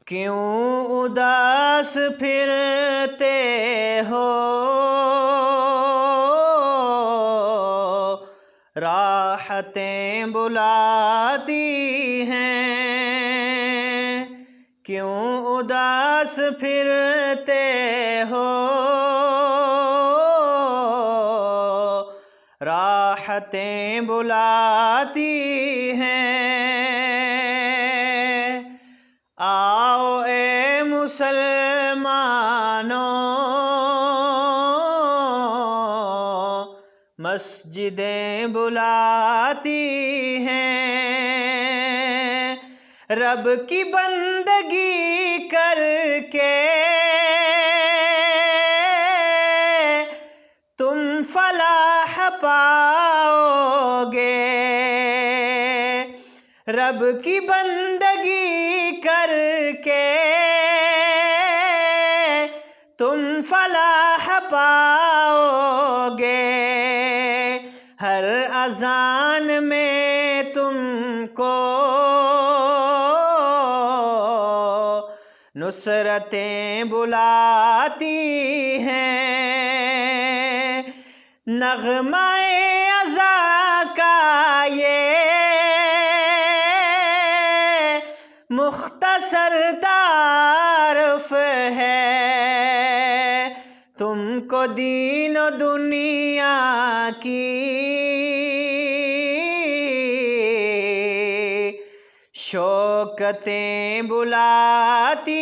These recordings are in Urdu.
کیوں اداس پھرتے ہو، راحتیں بلاتی ہیں۔ کیوں اداس پھرتے ہو، راحتیں بلاتی ہیں۔ آؤ اے مسلمانوں، مسجدیں بلاتی ہیں۔ رب کی بندگی کر کے تم فلاح پاؤ گے۔ رب کی بندگی کر کے تم فلاح پاؤ گے۔ ہر اذان میں تم کو نصرتیں بلاتی ہیں۔ نغمہ ازاں کا یہ مختصر تعارف ہے، تم کو دین و دنیا کی شوکتیں بلاتی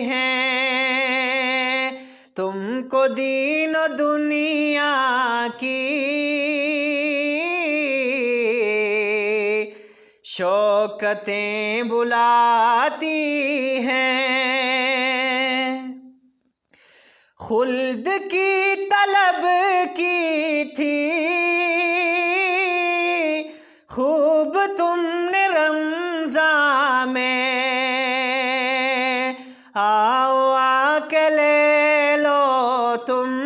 ہیں۔ تم کو دین و دنیا کی شوکتیں بلاتی ہیں۔ خلد کی طلب کی تھی خوب تم نے رمضان میں، آؤ آ کے لے لو تم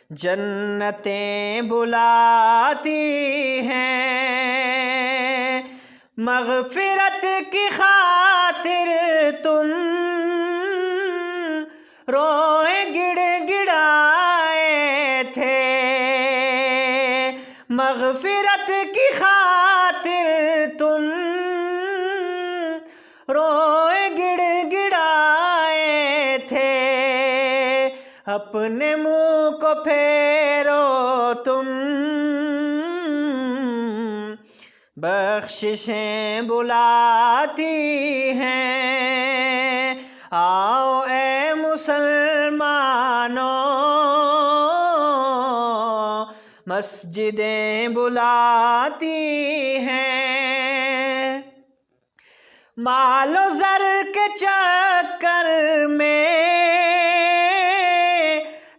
جنتیں بلاتی ہیں۔ مغفرت کی خاطر تم روئے گڑ گڑائے تھے۔ مغفرت کی خاطر تم روئے گڑ گڑائے تھے۔ اپنے منہ کو پھیرو تم بخششیں بلاتی ہیں۔ آؤ اے مسلمانوں، مسجدیں بلاتی ہیں۔ مال و زر کے چکر میں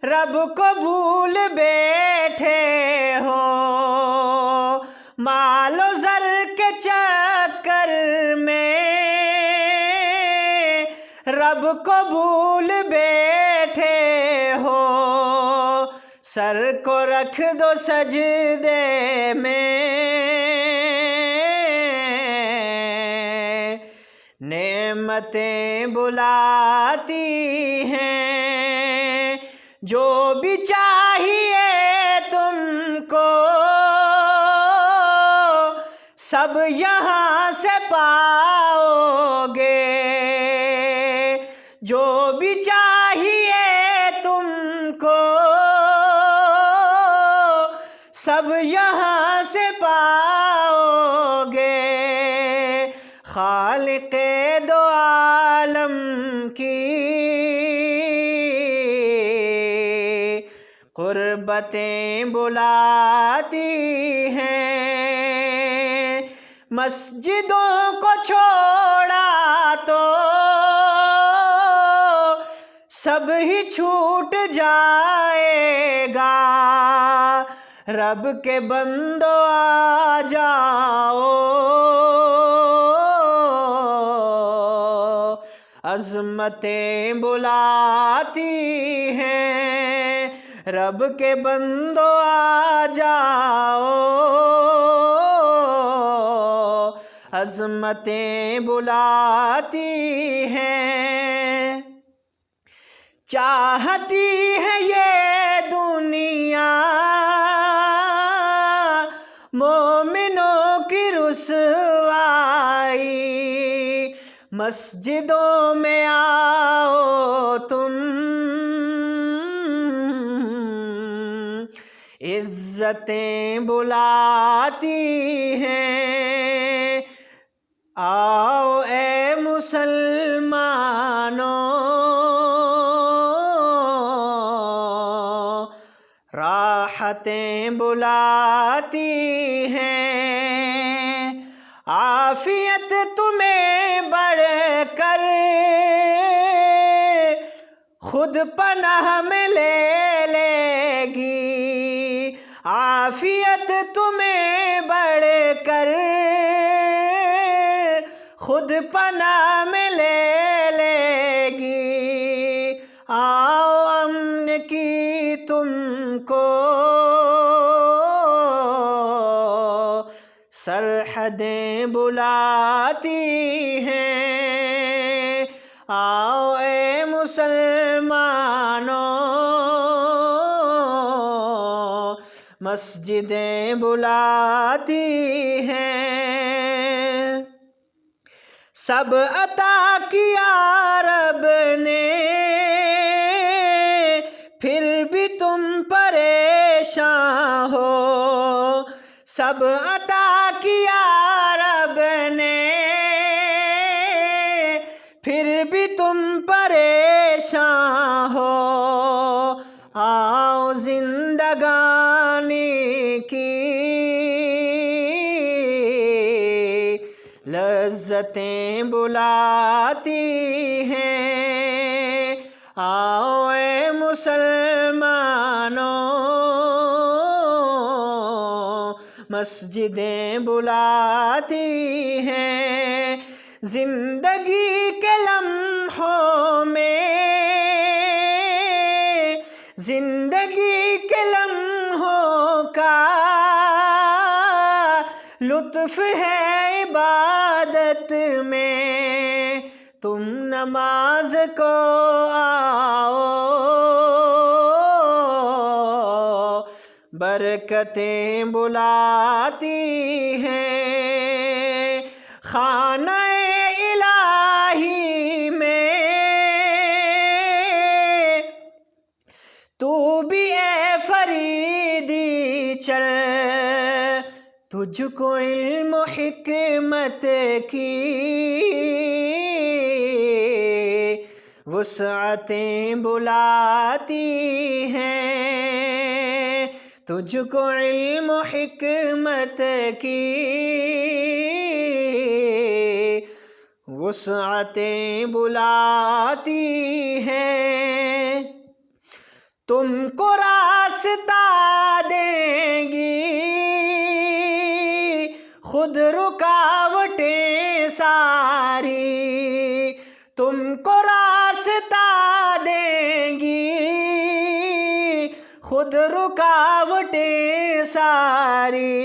رب کو بھول بیٹھے ہو۔ مال و زر کے چکر میں رب کو بھول بیٹھے ہو۔ سر کو رکھ دو سجدے میں، نعمتیں بلاتی ہیں۔ جو بھی چاہیے تم کو سب یہاں سے پاؤ گے۔ جو بھی چاہیے تم کو سب یہاں سے پاؤ گے۔ خالق دو عالم کی قربتیں بلاتی ہیں۔ مسجدوں کو چھوڑا تو سب ہی چھوٹ جائے گا۔ رب کے بندو آ جاؤ، عظمتیں بلاتی ہیں۔ رب کے بندو آ جاؤ، عظمتیں بلاتی ہیں، چاہتی ہے یہ دنیا مومنوں کی رسوائی، مسجدوں میں آؤ تم عزتیں بلاتی ہیں، آؤ اے مسلمانوں راحتیں بلاتی ہیں، عافیت تمہیں بڑھ کر خود پناہ میں لے لے گی، عافیت تمہیں بڑھ کر خود پناہ میں لے لے گی، آؤ امن کی تم کو سرحدیں بلاتی ہیں، آؤ اے مسلمانوں مسجدیں بلاتی ہیں، سب عطا کیا رب نے پھر بھی تم پریشان ہو، سب عطا کیا رب نے پھر بھی تم پریشان ہو، آؤ زندگانی کی لذتیں بلاتی ہیں، آؤ اے مسلمانوں مسجدیں بلاتی ہیں، زندگی کے لمحوں میں زندگی کے لمحوں کا لطف ہے عبادت میں، تم نماز کو آؤ برکتیں بلاتی ہیں، خانہ الہی میں تو بھی اے فریدی چل، تجھ کو علم و حکمت کی وسعتیں بلاتی ہیں، تجھ کو علم و حکمت کی وسعتیں بلاتی ہیں، تم کو راستہ دیں گی خود رکاوٹیں ساری، تم کو راستہ دیں گی خود رکاوٹیں ساری،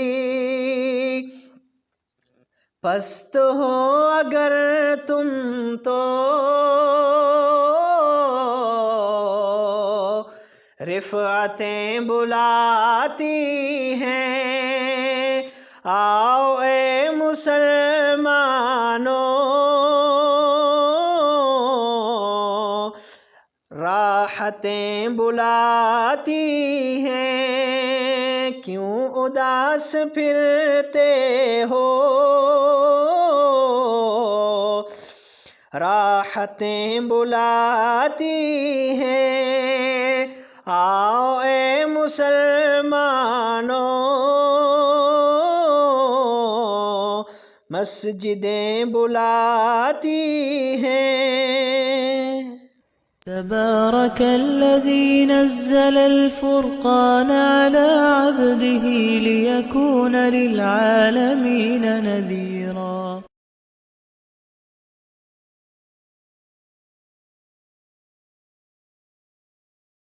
پست ہو اگر تم تو رفعتیں بلاتی ہیں، آؤ اے مسلمانوں راحتیں بلاتی ہیں، کیوں اداس پھرتے ہو راحتیں بلاتی ہیں، آؤ اے مسلمانوں مسجدیں بلاتی ہیں۔ تبارك الذي نزل الفرقان على عبده ليكون للعالمين نذيرا